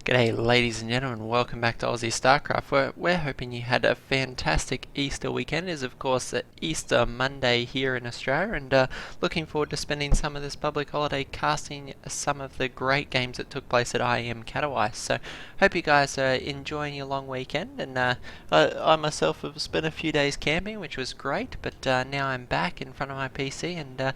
G'day ladies and gentlemen, welcome back to Aussie Starcraft. We're hoping you had a fantastic Easter weekend. It is of course Easter Monday here in Australia, and looking forward to spending some of this public holiday casting some of the great games that took place at IEM World. So hope you guys are enjoying your long weekend, and I myself have spent a few days camping, which was great, but now I'm back in front of my PC and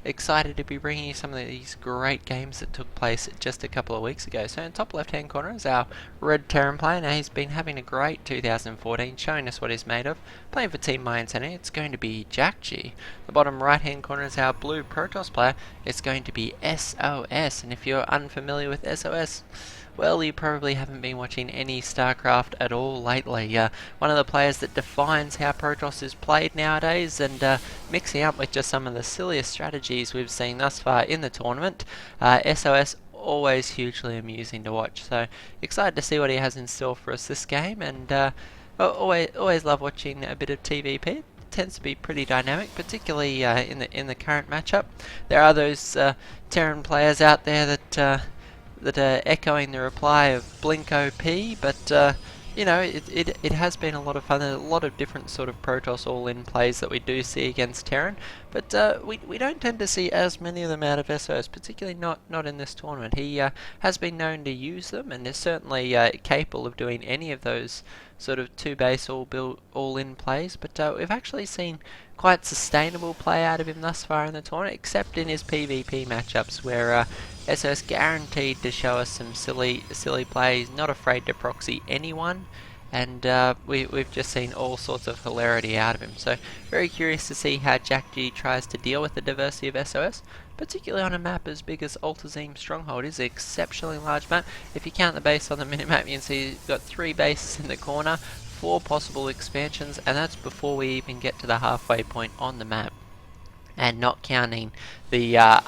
excited to be bringing you some of these great games that took place just a couple of weeks ago. So in the top left hand corner is our red Terran player. Now he's been having a great 2014, showing us what he's made of. Playing for Team Center, it's going to be Jjakji. The bottom right hand corner is our blue Protoss player. It's going to be sOs, and if you're unfamiliar with sOs, well, you probably haven't been watching any StarCraft at all lately. One of the players that defines how Protoss is played nowadays, and mixing up with just some of the silliest strategies we've seen thus far in the tournament. sOs always hugely amusing to watch, so excited to see what he has in store for us this game, and always love watching a bit of TVP. Tends to be pretty dynamic, particularly in the current matchup. There are those Terran players out there that are echoing the reply of Blink OP, but you know, it has been a lot of fun. There's a lot of different sort of Protoss all-in plays that we do see against Terran, but we don't tend to see as many of them out of sOs, particularly not in this tournament. He has been known to use them, and is certainly capable of doing any of those sort of two base all-in plays, but we've actually seen quite sustainable play out of him thus far in the tournament, except in his PvP matchups, where sOs guaranteed to show us some silly plays, not afraid to proxy anyone, and we've just seen all sorts of hilarity out of him. So very curious to see how Jjakji tries to deal with the diversity of sOs, particularly on a map as big as Alterzim Stronghold. It is an exceptionally large map. If you count the base on the minimap, you can see you've got 3 bases in the corner, 4 possible expansions, and that's before we even get to the halfway point on the map, and not counting the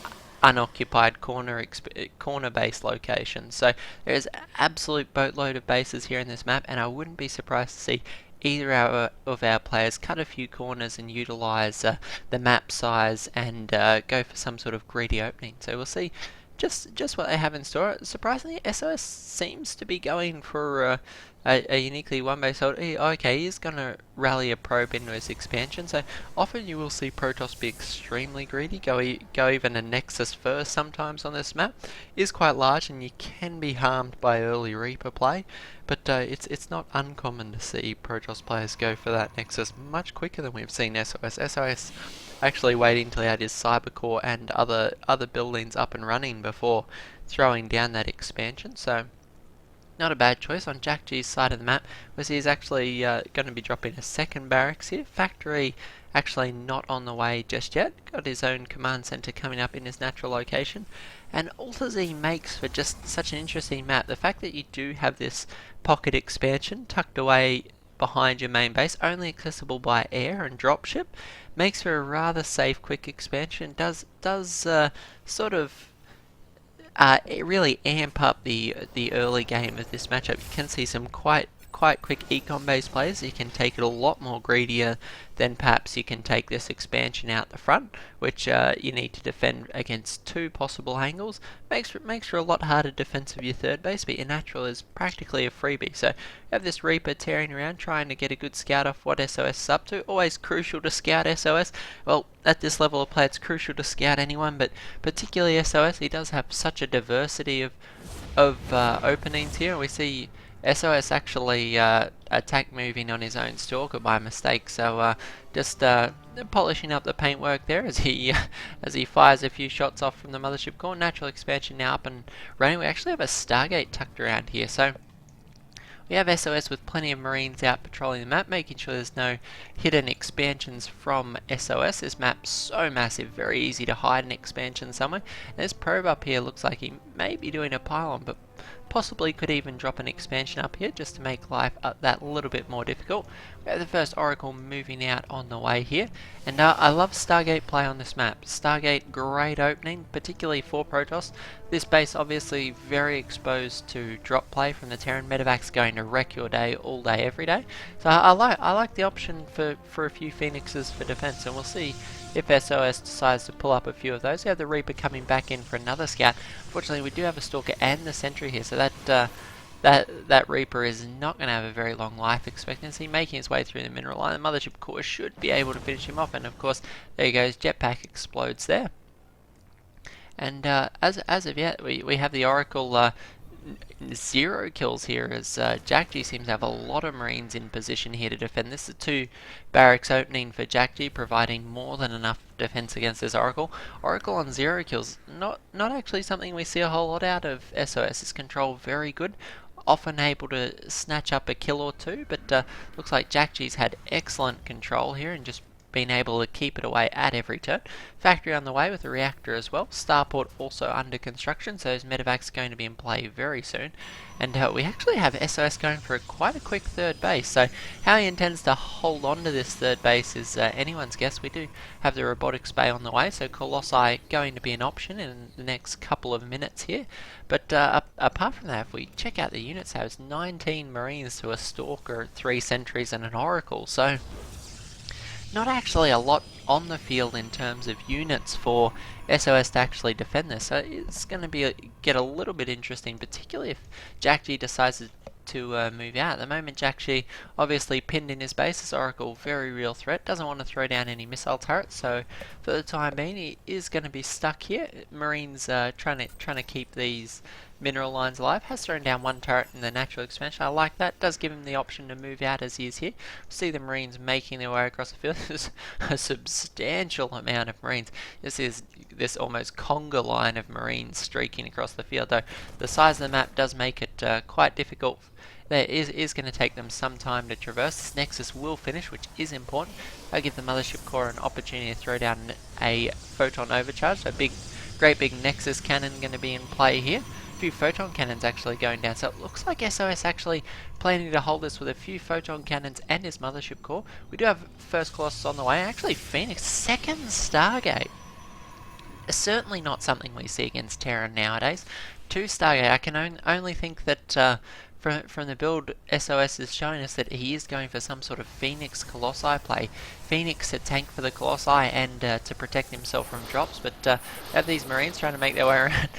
unoccupied corner base locations. So there's an absolute boatload of bases here in this map, and I wouldn't be surprised to see either of our players cut a few corners and utilize the map size and go for some sort of greedy opening. So we'll see just what they have in store. Surprisingly, sOs seems to be going for a uniquely one base hold. Okay, he's going to rally a probe into his expansion, so often you will see Protoss be extremely greedy, go even a Nexus first sometimes on this map. It is quite large and you can be harmed by early Reaper play, but it's not uncommon to see Protoss players go for that Nexus much quicker than we've seen sOs. sOs actually waiting until he had his Cybercore and other buildings up and running before throwing down that expansion, so not a bad choice. On Jjakji's side of the map, was he's actually going to be dropping a second barracks here. Factory actually not on the way just yet. Got his own command center coming up in his natural location. And Alterzim makes for just such an interesting map. The fact that you do have this pocket expansion tucked away behind your main base, only accessible by air and dropship, makes for a rather safe, quick expansion. Does sort of it really amp up the early game of this matchup. You can see some quite quick econ based plays. You can take it a lot more greedier than perhaps you can take this expansion out the front, which you need to defend against 2 possible angles. Makes for a lot harder defense of your third base, but your natural is practically a freebie. So you have this Reaper tearing around trying to get a good scout off what sOs is up to. Always crucial to scout sOs. Well, at this level of play it's crucial to scout anyone, but particularly sOs. He does have such a diversity of openings here. We see sOs actually attack moving on his own stalker by mistake, so just polishing up the paintwork there as he fires a few shots off from the mothership core. Natural expansion now up and running. We actually have a Stargate tucked around here, so we have sOs with plenty of Marines out patrolling the map, making sure there's no hidden expansions from sOs. This map's so massive, very easy to hide an expansion somewhere. And this probe up here looks like he may be doing a pylon, but possibly could even drop an expansion up here just to make life that little bit more difficult. We have the first Oracle moving out on the way here, and I love Stargate play on this map. Stargate, great opening, particularly for Protoss. This base obviously very exposed to drop play from the Terran. Medevac's going to wreck your day all day, every day. So I like the option for a few Phoenixes for defense, and we'll see if sOs decides to pull up a few of those. We have the Reaper coming back in for another scout. Fortunately, we do have a Stalker and the Sentry here, so that that Reaper is not going to have a very long life expectancy, making his way through the mineral line. The Mothership Core should be able to finish him off, and of course, there he goes, Jetpack explodes there. And as of yet, we have the Oracle 0 kills here, as Jjakji seems to have a lot of Marines in position here to defend this. The 2 barracks opening for Jjakji, providing more than enough defense against this Oracle. Oracle on 0 kills, not actually something we see a whole lot out of SOS. His control very good, often able to snatch up a kill or two, but looks like Jjakji's had excellent control here and just been able to keep it away at every turn. Factory on the way with a reactor as well. Starport also under construction, so his medevacs are going to be in play very soon. And we actually have SOS going for quite a quick third base, so how he intends to hold on to this third base is anyone's guess. We do have the robotics bay on the way, so Colossi going to be an option in the next couple of minutes here. But apart from that, if we check out the units, there's 19 Marines to a Stalker, 3 Sentries and an Oracle, so not actually a lot on the field in terms of units for SOS to actually defend this. So it's going to get a little bit interesting, particularly if Jjakji decides to move out. At the moment, Jjakji obviously pinned in his base. This Oracle, very real threat. Doesn't want to throw down any missile turrets, so for the time being, he is going to be stuck here. Marines trying to keep these mineral lines alive. Has thrown down 1 turret in the natural expansion. I like that. Does give him the option to move out as he is here. See the Marines making their way across the field. There's a substantial amount of Marines. This is this almost conga line of Marines streaking across the field, though the size of the map does make it quite difficult. There is going to take them some time to traverse. This Nexus will finish, which is important. I give the Mothership Core an opportunity to throw down a Photon Overcharge. So great big Nexus cannon going to be in play here. A few Photon Cannons actually going down. So it looks like SOS actually planning to hold this with a few Photon Cannons and his Mothership Core. We do have first Colossus on the way. Actually, Phoenix, second Stargate. Certainly not something we see against Terra nowadays. 2 Stargate, I can only think that from the build, SOS is showing us that he is going for some sort of Phoenix Colossi play. Phoenix to tank for the Colossi and to protect himself from drops, but have these Marines trying to make their way around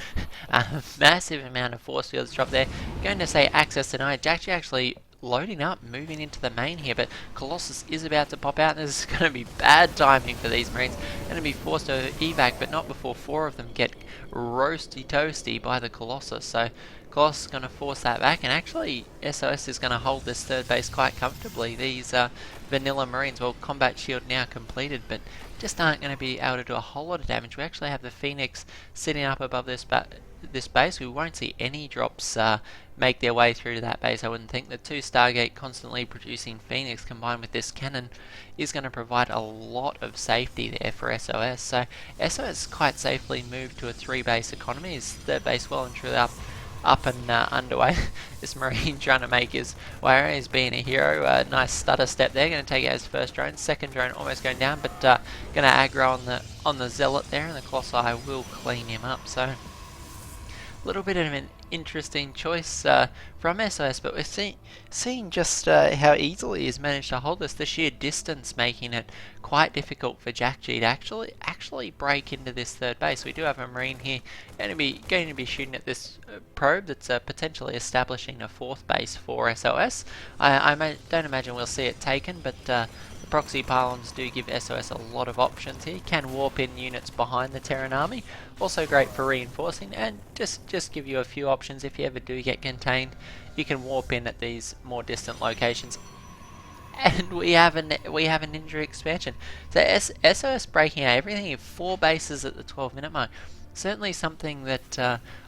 a massive amount of force fields drop there. Going to say access denied. Jjakji actually loading up, moving into the main here, but Colossus is about to pop out, and this is going to be bad timing for these Marines. Going to be forced to evac, but not before 4 of them get roasty toasty by the Colossus. So Colossus is going to force that back, and actually SOS is going to hold this third base quite comfortably. These vanilla Marines, well, combat shield now completed, but just aren't going to be able to do a whole lot of damage. We actually have the Phoenix sitting up above this base. We won't see any drops make their way through to that base, I wouldn't think. The 2 Stargate constantly producing Phoenix combined with this cannon is going to provide a lot of safety there for SOS. So SOS quite safely moved to a 3 base economy. His third base well and truly up and underway. This Marine trying to make his way. He's being a hero. Nice stutter step there. Going to take out his first drone. Second drone almost going down, but going to aggro on the Zealot there, and the Colossi will clean him up. So a little bit of an interesting choice from SOS, but we're seeing just how easily he's managed to hold this. The sheer distance making it quite difficult for Jjakji to actually break into this third base. We do have a Marine here going to be shooting at this probe that's potentially establishing a 4th base for SOS. I don't imagine we'll see it taken, but the proxy pylons do give SOS a lot of options here. Can warp in units behind the Terran army. Also great for reinforcing, and just give you a few options if you ever do get contained. You can warp in at these more distant locations. And we have an injury expansion. So SOS breaking out everything in 4 bases at the 12-minute mark. Certainly something that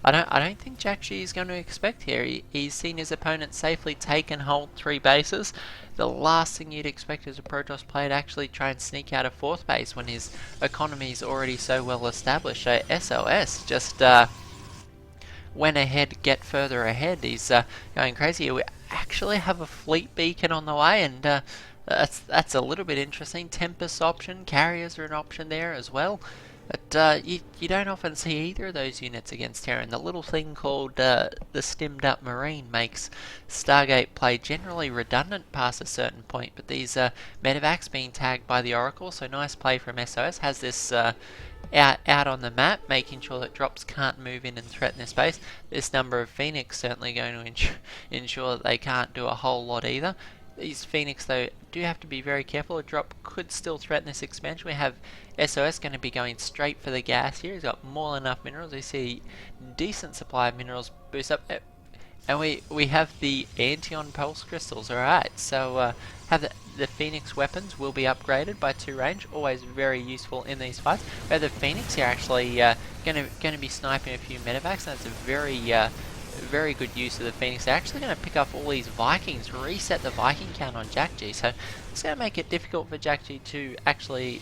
I don't think Jjakji is going to expect here. He's seen his opponent safely take and hold 3 bases. The last thing you'd expect is a Protoss player to actually try and sneak out a 4th base when his economy is already so well established. So SOS just went ahead, get further ahead. He's going crazy. We actually have a fleet beacon on the way, and that's a little bit interesting. Tempest option, carriers are an option there as well. But you don't often see either of those units against Terran. The little thing called the stimmed up Marine makes Stargate play generally redundant past a certain point, but these medevacs being tagged by the Oracle, so nice play from SOS. Has this out on the map, making sure that drops can't move in and threaten this base. This number of Phoenix certainly going to ensure that they can't do a whole lot either. These Phoenix, though, do have to be very careful. A drop could still threaten this expansion. We have SOS going to be going straight for the gas here. He's got more than enough minerals. We see decent supply of minerals boost up. And we have the Antion Pulse Crystals, alright. So have the Phoenix weapons will be upgraded by 2 range. Always very useful in these fights. We have the Phoenix here actually going to be sniping a few medevacs. That's a very good use of the Phoenix. They're actually going to pick up all these Vikings, reset the Viking count on Jjakji. So it's going to make it difficult for Jjakji to actually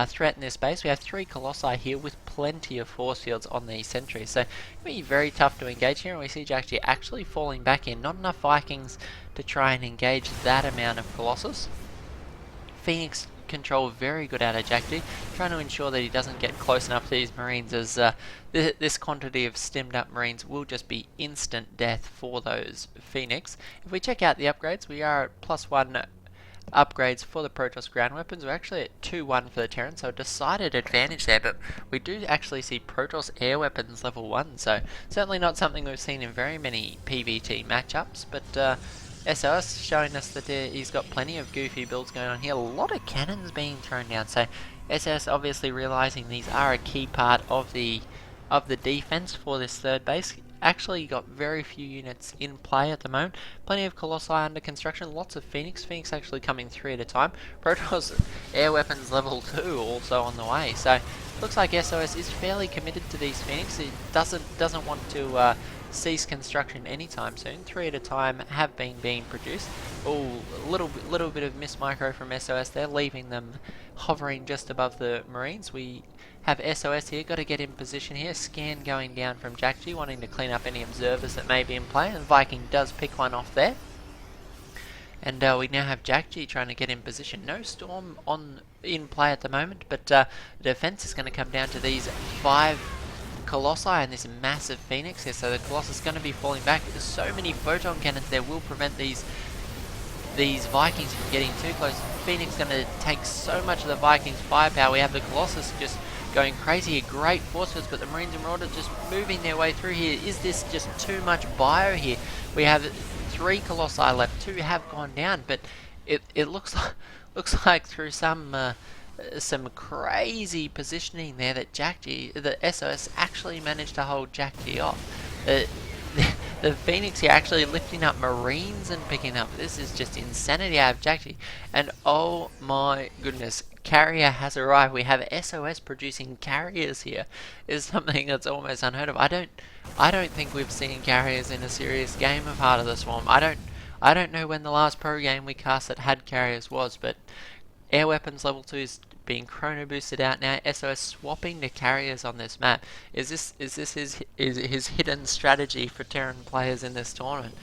threaten this base. We have 3 Colossi here with plenty of force fields on these sentries, so it'll be very tough to engage here, and we see Jjakji actually falling back in. Not enough Vikings to try and engage that amount of Colossus. Phoenix control very good out of Jjakji, trying to ensure that he doesn't get close enough to these Marines, as this quantity of stemmed up Marines will just be instant death for those Phoenix. If we check out the upgrades, we are at +1 upgrades for the Protoss ground weapons. We're actually at 2-1 for the Terran, so a decided advantage there, but we do actually see Protoss air weapons level 1, so certainly not something we've seen in very many PvT matchups, but SOS showing us that he's got plenty of goofy builds going on here. A lot of cannons being thrown down, so SOS obviously realizing these are a key part of the defense for this third base. Actually got very few units in play at the moment. Plenty of Colossi under construction, lots of Phoenix. Phoenix actually coming 3 at a time. Protoss air weapons level 2 also on the way. So looks like SOS is fairly committed to these Phoenix. It doesn't want to cease construction anytime soon. 3 at a time have been being produced. Oh, a little bit of miss micro from SOS there, leaving them hovering just above the Marines. We have SOS here, got to get in position here. Scan going down from Jjakji, wanting to clean up any observers that may be in play, and Viking does pick one off there. And we now have Jjakji trying to get in position. No Storm in play at the moment, but the defense is going to come down to these 5 Colossi and this massive Phoenix here. So the Colossus is going to be falling back. There's so many photon cannons there will prevent these Vikings from getting too close. Phoenix going to take so much of the Vikings' firepower. We have the Colossus just going crazy. Great force fields, but the Marines and Marauders just moving their way through here. Is this just too much bio here? We have 3 Colossi left. 2 have gone down, but it looks like through some crazy positioning there that the SOS actually managed to hold Jjakji off. The Phoenix here actually lifting up Marines and picking up. This is just insanity out of Jjakji. And oh my goodness, carrier has arrived. We have SOS producing carriers here. Is something that's almost unheard of. I don't think we've seen carriers in a serious game of Heart of the Swarm. I don't know when the last pro game we cast that had carriers was, but air weapons level 2 is being chrono boosted out now. SOS swapping to carriers on this map. Is this his hidden strategy for Terran players in this tournament?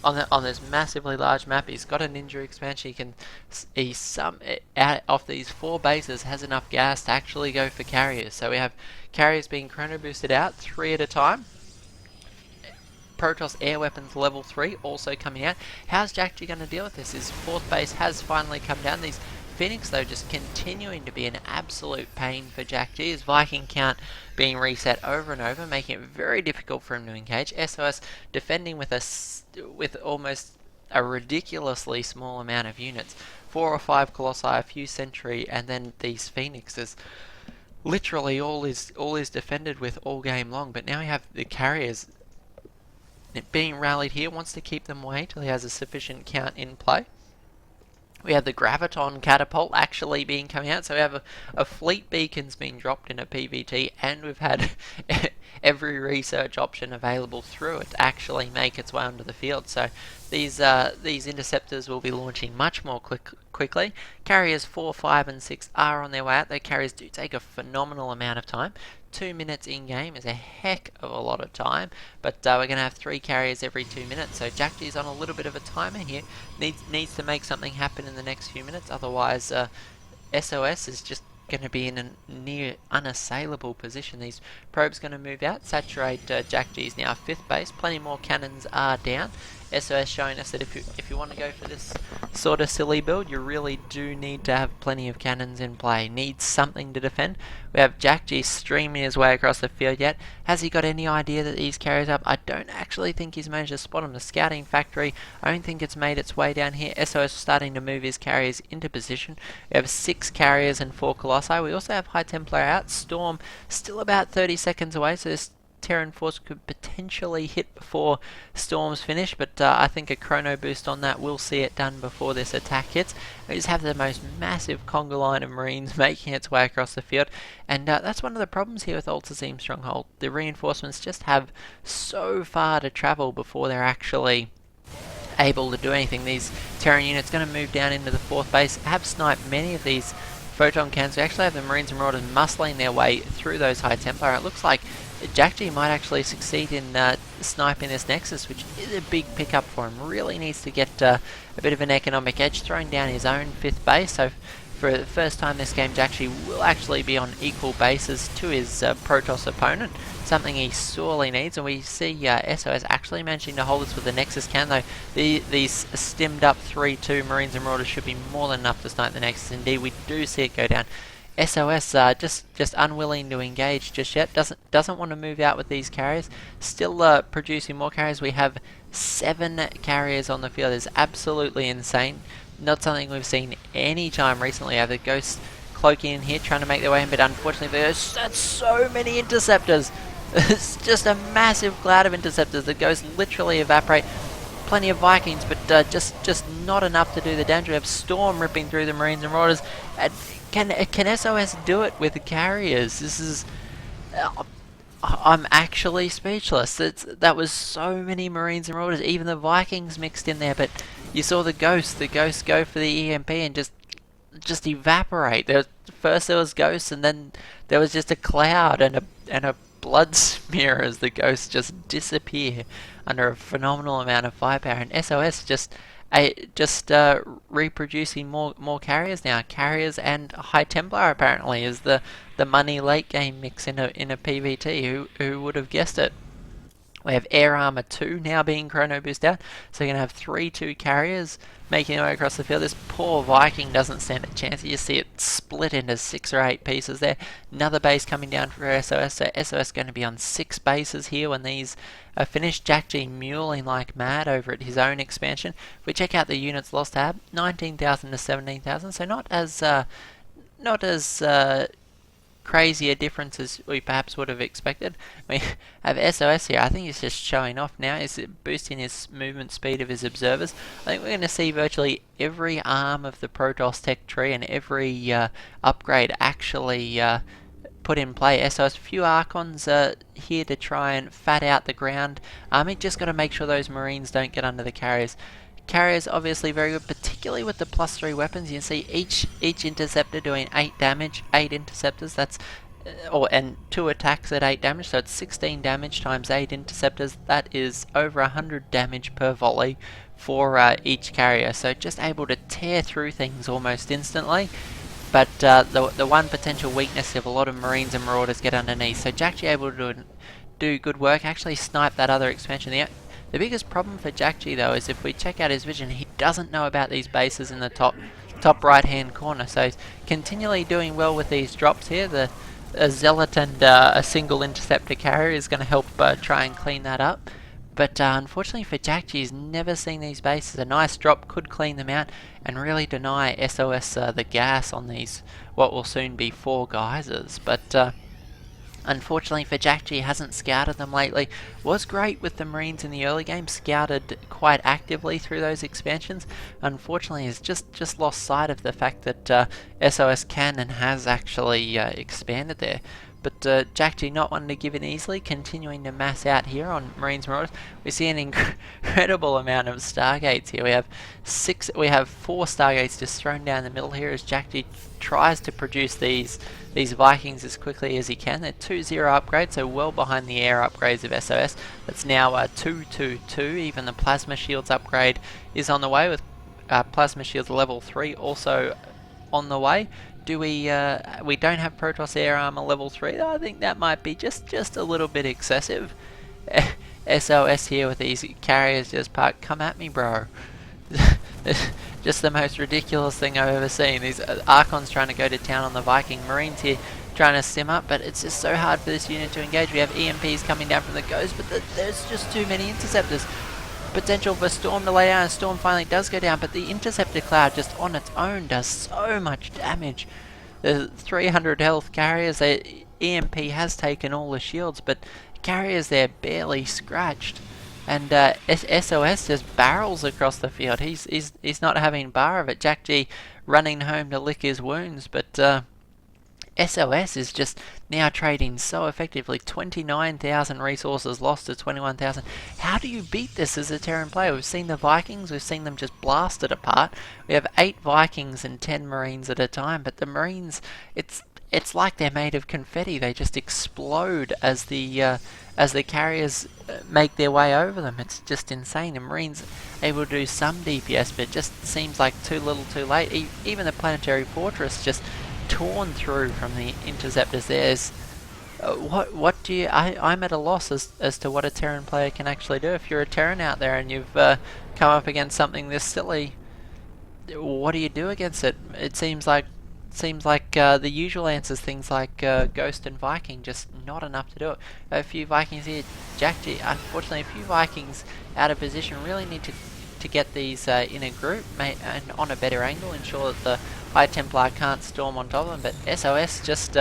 On this massively large map, he's got a ninja expansion. Out of these 4 bases has enough gas to actually go for carriers. So we have carriers being chrono boosted out 3 at a time. Protoss air weapons level 3 also coming out. How's Jjakji going to deal with this? His 4th base has finally come down. These Phoenix, though, just continuing to be an absolute pain for Jjakji. His Viking count being reset over and over, making it very difficult for him to engage. SOS defending with almost a ridiculously small amount of units. 4 or 5 Colossi, a few Sentry, and then these Phoenixes. Literally all is defended with all game long, but now we have the carriers being rallied here. Wants to keep them away till he has a sufficient count in play. We have the Graviton Catapult actually being coming out, so we have a fleet beacons being dropped in a PvT, and we've had every research option available through it actually make its way onto the field. So these interceptors will be launching much more quickly. Carriers 4, 5, and 6 are on their way out. Though carriers do take a phenomenal amount of time. 2 minutes in game is a heck of a lot of time, but we're going to have 3 carriers every 2 minutes, so Jjakji is on a little bit of a timer here. Needs to make something happen in the next few minutes, otherwise SOS is just going to be in a near unassailable position. These probes going to move out, saturate Jjakji's now 5th base. Plenty more cannons are down. SOS showing us that if you want to go for this sort of silly build, you really do need to have plenty of cannons in play. Need something to defend. We have Jjakji streaming his way across the field yet. Has he got any idea that these carriers up? I don't actually think he's managed to spot them. The scouting factory, I don't think it's made its way down here. SOS starting to move his carriers into position. We have 6 carriers and 4 Colossi. We also have High Templar out. Storm still about 30 seconds away, so this Terran Force could potentially hit before Storm's finish, but I think a chrono boost on that will see it done before this attack hits. We just have the most massive conga line of Marines making its way across the field, and that's one of the problems here with Alterzim Stronghold. The reinforcements just have so far to travel before they're actually able to do anything. These Terran units going to move down into the 4th base, have sniped many of these photon cannons. We actually have the Marines and Marauders muscling their way through those High Templar. It looks like Jjakji might actually succeed in sniping this Nexus, which is a big pickup for him. Really needs to get a bit of an economic edge, throwing down his own 5th base. So for the first time this game, Jjakji will actually be on equal bases to his Protoss opponent, something he sorely needs. And we see SOS actually managing to hold this with the Nexus cannon, though these stimmed up 3-2 Marines and Marauders should be more than enough to snipe the Nexus. Indeed, we do see it go down. SOS just unwilling to engage just yet. Doesn't want to move out with these carriers. Still producing more carriers. We have 7 carriers on the field. It's absolutely insane. Not something we've seen any time recently. We have the Ghosts cloaking in here, trying to make their way in, but unfortunately there's so many interceptors. It's just a massive cloud of interceptors. The Ghosts literally evaporate. Plenty of Vikings, but just not enough to do the damage. We have Storm ripping through the Marines and Marauders. Can SOS do it with the carriers? This is... I'm actually speechless. That was so many Marines and Marauders, even the Vikings mixed in there, but you saw the Ghosts go for the EMP and just evaporate. First there was Ghosts, and then there was just a cloud and a blood smear as the Ghosts just disappear under a phenomenal amount of firepower, and SOS just reproducing more carriers now. Carriers and High Templar apparently is the money late game mix in a PvT. Who would have guessed it? We have Air Armor 2 now being chrono boosted out, so you're going to have 3-2 carriers making their way across the field. This poor Viking doesn't stand a chance. You see it split into 6 or 8 pieces there. Another base coming down for SOS, so SOS going to be on 6 bases here when these are finished. Jjakji muling like mad over at his own expansion. If we check out the units lost tab, 19,000 to 17,000, so not as crazy a difference as we perhaps would have expected. We have SOS here. I think he's just showing off now. He's boosting his movement speed of his observers. I think we're going to see virtually every arm of the Protoss tech tree and every upgrade actually put in play. SOS, few Archons here to try and fat out the ground army. Just got to make sure those Marines don't get under the carriers. Carriers obviously very good, particularly with the +3 weapons. You can see each interceptor doing 8 damage, 8 interceptors. That's and 2 attacks at 8 damage, so it's 16 damage times 8 interceptors. That is over 100 damage per volley for each carrier. So just able to tear through things almost instantly. But the one potential weakness if a lot of Marines and Marauders get underneath. So Jjakji able to do good work, actually snipe that other expansion there. The biggest problem for Jjakji though is if we check out his vision, he doesn't know about these bases in the top right hand corner, so he's continually doing well with these drops here. A Zealot and a single interceptor carrier is going to help try and clean that up. But unfortunately for Jjakji, he's never seen these bases. A nice drop could clean them out and really deny SOS the gas on these, what will soon be 4 geysers. But unfortunately for Jjakji, hasn't scouted them lately. Was great with the Marines in the early game, scouted quite actively through those expansions. Unfortunately has just lost sight of the fact that SOS can and has actually expanded there. But Jjakji not wanting to give in easily, continuing to mass out here on Marines Marauders. We see an incredible amount of Stargates here. We have 4 Stargates just thrown down the middle here as Jjakji tries to produce these Vikings as quickly as he can. They're 2-0 upgrades, so well behind the air upgrades of SOS. That's now 2-2-2. Even the Plasma Shields upgrade is on the way, with Plasma Shields level 3 also on the way. Do we don't have Protoss Air Armor level 3 though. I think that might be just a little bit excessive. SOS here with these carriers just parked. Come at me, bro. Just the most ridiculous thing I've ever seen. These Archons trying to go to town on the Viking. Marines here trying to sim up, but it's just so hard for this unit to engage. We have EMPs coming down from the Ghost, but there's just too many interceptors. Potential for Storm to lay down, and Storm finally does go down, but the Interceptor Cloud just on its own does so much damage. The 300 health carriers, EMP has taken all the shields, but carriers there barely scratched. And SOS just barrels across the field. He's not having bar of it. Jjakji running home to lick his wounds, but SOS is just now trading so effectively. 29,000 resources lost to 21,000. How do you beat this as a Terran player? We've seen the Vikings, we've seen them just blast it apart. We have 8 Vikings and 10 Marines at a time, but the Marines, it's like they're made of confetti. They just explode as the carriers make their way over them. It's just insane. The Marines able to do some DPS, but it just seems like too little too late. Even the Planetary Fortress just torn through from the interceptors. There's what do you? I'm at a loss as to what a Terran player can actually do. If you're a Terran out there and you've come up against something this silly, what do you do against it? It seems like the usual answers, things like Ghost and Viking, just not enough to do it. A few Vikings here. Jjakji, unfortunately, a few Vikings out of position. Really need to get these in a group and on a better angle, ensure that the High Templar can't storm on top of them. But SOS just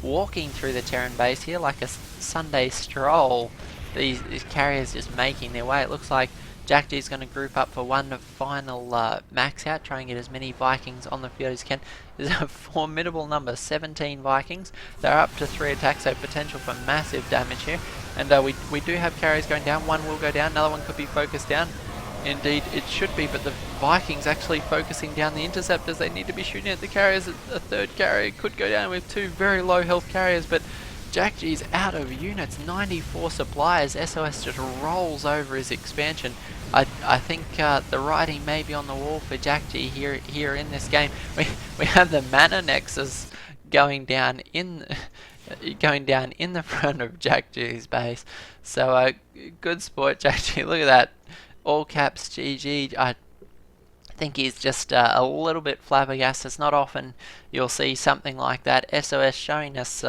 walking through the Terran base here like a Sunday stroll. These carriers just making their way. It looks like Jjakji is going to group up for one final max out, try and get as many Vikings on the field as he can. There's a formidable number, 17 Vikings. They're up to 3 attacks, so potential for massive damage here. And we do have carriers going down. One will go down, another one could be focused down. Indeed, it should be, but the Vikings actually focusing down the interceptors. They need to be shooting at the carriers. A third carrier could go down with 2 very low health carriers, but Jjakji's out of units, 94 supplies. SOS just rolls over his expansion. I think the writing may be on the wall for Jjakji here in this game. We have the mana nexus going down in the front of Jjakji's base. So good sport, Jjakji. Look at that. All caps GG. I think he's just a little bit flabbergasted. It's not often you'll see something like that. SOS showing us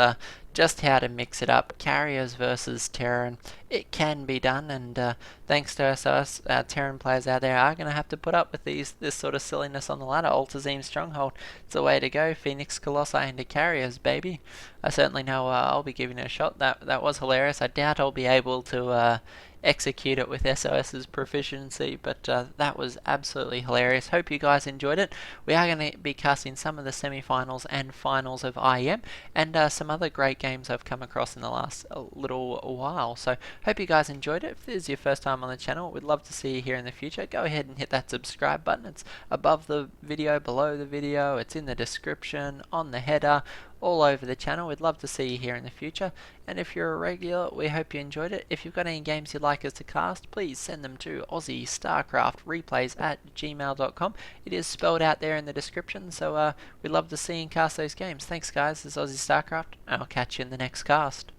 just how to mix it up. Carriers versus Terran. It can be done, and thanks to SOS, Terran players out there are going to have to put up with this sort of silliness on the ladder. Alterzim Stronghold, it's the way to go. Phoenix Colossi into carriers, baby. I certainly know I'll be giving it a shot. That was hilarious. I doubt I'll be able to execute it with SOS's proficiency, but that was absolutely hilarious. Hope you guys enjoyed it. We are going to be casting some of the semi-finals and finals of IEM, and some other great games I've come across in the last little while. So hope you guys enjoyed it. If this is your first time on the channel, we'd love to see you here in the future. Go ahead and hit that subscribe button. It's above the video, below the video, it's in the description, on the header, all over the channel. We'd love to see you here in the future, and if you're a regular, we hope you enjoyed it. If you've got any games you'd like us to cast, please send them to aussiestarcraftreplays@gmail.com. It is spelled out there in the description, so we'd love to see you cast those games. Thanks guys, this is Aussie Starcraft, and I'll catch you in the next cast.